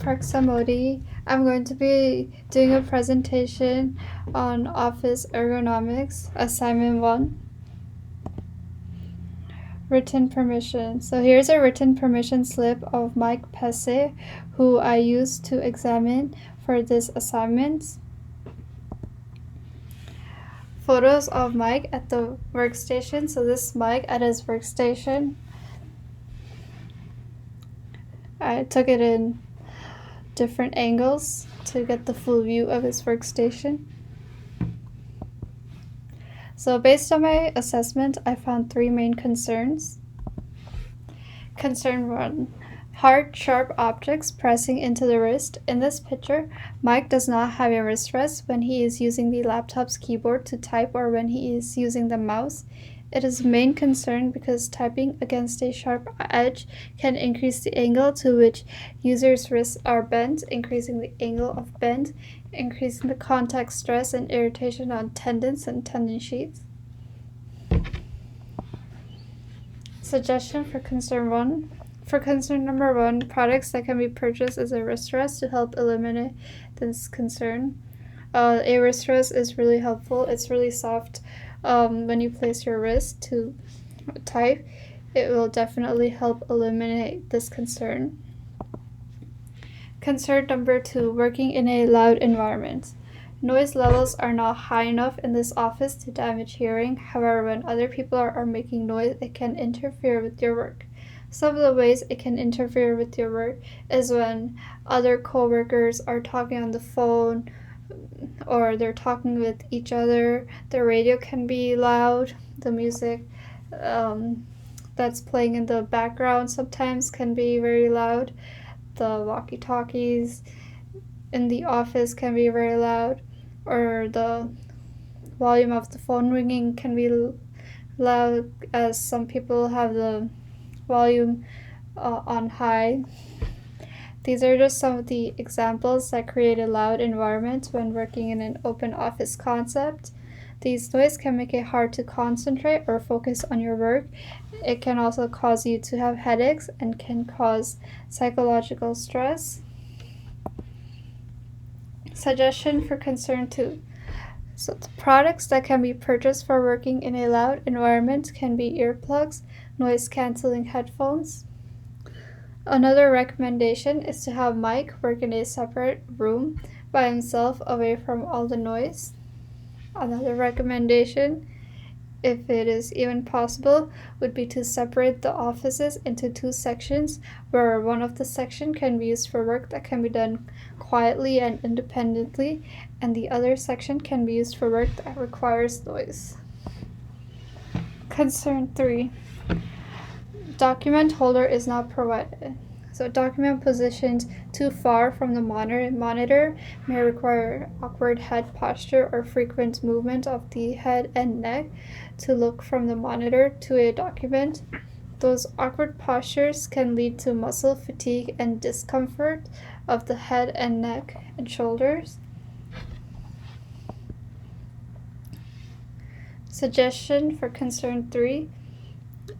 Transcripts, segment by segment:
Praxamodi. I'm going to be doing a presentation on office ergonomics, assignment 1. Written permission. So here's a written permission slip of Mike Pesse, who I used to examine for this assignment. Photos of Mike at the workstation. So this is Mike at his workstation. I took it in different angles to get the full view of his workstation. So based on my assessment, I found 3 main concerns. Concern 1, hard, sharp objects pressing into the wrist. In this picture, Mike does not have a wrist rest when he is using the laptop's keyboard to type or when he is using the mouse. It is a main concern because typing against a sharp edge can increase the angle to which users' wrists are bent, increasing the angle of bend, increasing the contact stress and irritation on tendons and tendon sheaths. Suggestion for concern 1. For concern number 1, products that can be purchased as a wrist rest to help eliminate this concern. A wrist rest is really helpful. It's really soft. When you place your wrist to type, it will definitely help eliminate this concern. Concern number 2, working in a loud environment. Noise levels are not high enough in this office to damage hearing. However, when other people are making noise, it can interfere with your work. Some of the ways it can interfere with your work is when other co-workers are talking on the phone, or they're talking with each other. The radio can be loud. The music that's playing in the background sometimes can be very loud. The walkie-talkies in the office can be very loud, or the volume of the phone ringing can be loud, as some people have the volume on high. These are just some of the examples that create a loud environment when working in an open office concept. These noise can make it hard to concentrate or focus on your work. It can also cause you to have headaches and can cause psychological stress. Suggestion for concern 2. So the products that can be purchased for working in a loud environment can be earplugs, noise-canceling headphones. Another recommendation is to have Mike work in a separate room by himself away from all the noise. Another recommendation, if it is even possible, would be to separate the offices into 2 sections, where one of the section can be used for work that can be done quietly and independently, and the other section can be used for work that requires noise. Concern 3. Document holder is not provided. So document positioned too far from the monitor may require awkward head posture or frequent movement of the head and neck to look from the monitor to a document. Those awkward postures can lead to muscle fatigue and discomfort of the head and neck and shoulders. Suggestion for concern 3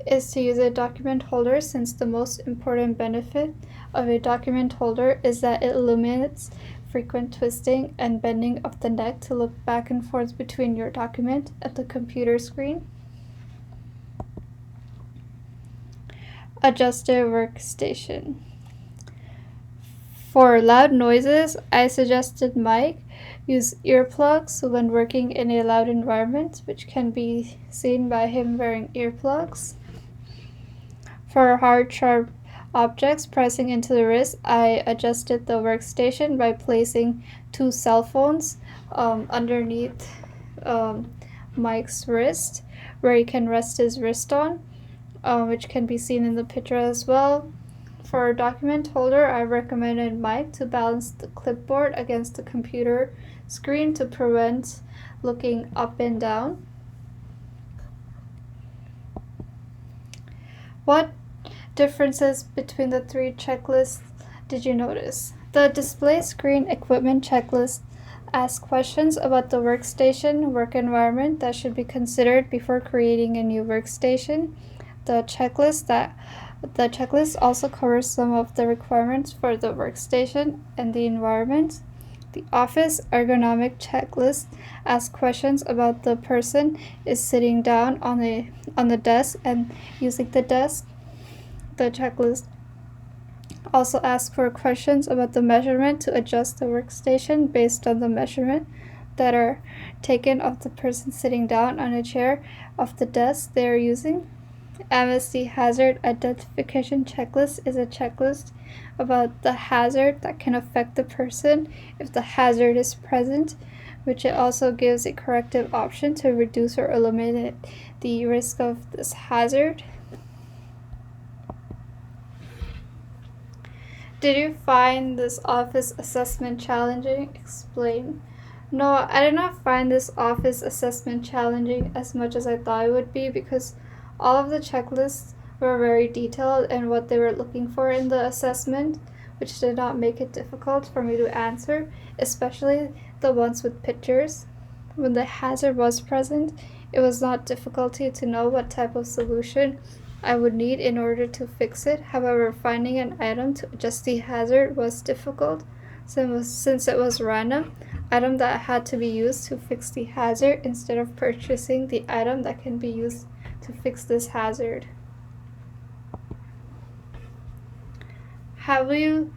is to use a document holder, since the most important benefit of a document holder is that it eliminates frequent twisting and bending of the neck to look back and forth between your document and the computer screen. Adjusted workstation. For loud noises, I suggested Mike use earplugs when working in a loud environment, which can be seen by him wearing earplugs. For hard, sharp objects pressing into the wrist, I adjusted the workstation by placing 2 cell phones underneath Mike's wrist, where he can rest his wrist on, which can be seen in the picture as well. For a document holder, I recommended Mike to balance the clipboard against the computer screen to prevent looking up and down. What differences between the 3 checklists did you notice? The display screen equipment checklist asks questions about the workstation work environment that should be considered before creating a new workstation. The checklist that The checklist also covers some of the requirements for the workstation and the environment. The office ergonomic checklist asks questions about the person is sitting down on the desk and using the desk. The checklist also asks for questions about the measurement to adjust the workstation based on the measurement that are taken of the person sitting down on a chair of the desk they are using. MSD Hazard Identification Checklist is a checklist about the hazard that can affect the person if the hazard is present, which it also gives a corrective option to reduce or eliminate the risk of this hazard. Did you find this office assessment challenging? Explain. No, I did not find this office assessment challenging as much as I thought it would be because all of the checklists were very detailed in what they were looking for in the assessment, which did not make it difficult for me to answer, especially the ones with pictures. When the hazard was present, it was not difficulty to know what type of solution I would need in order to fix it. However, finding an item to adjust the hazard was difficult since it was random item that had to be used to fix the hazard instead of purchasing the item that can be used to fix this hazard. How will you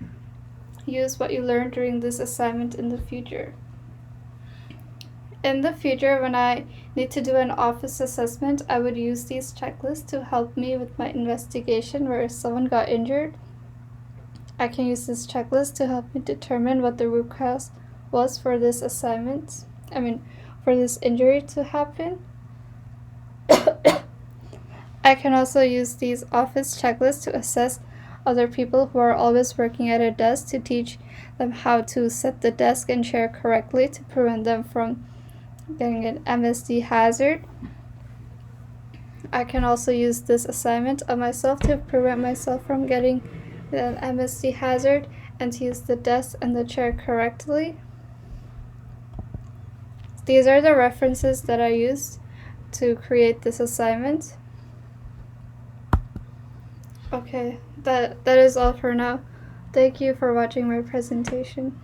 use what you learned during this assignment in the future? In the future, when I need to do an office assessment, I would use these checklists to help me with my investigation where someone got injured. I can use this checklist to help me determine what the root cause was for this assignment. For this injury to happen. I can also use these office checklists to assess other people who are always working at a desk to teach them how to set the desk and chair correctly to prevent them from getting an MSD hazard. I can also use this assignment on myself to prevent myself from getting an MSD hazard and to use the desk and the chair correctly. These are the references that I used to create this assignment. Okay, that is all for now. Thank you for watching my presentation.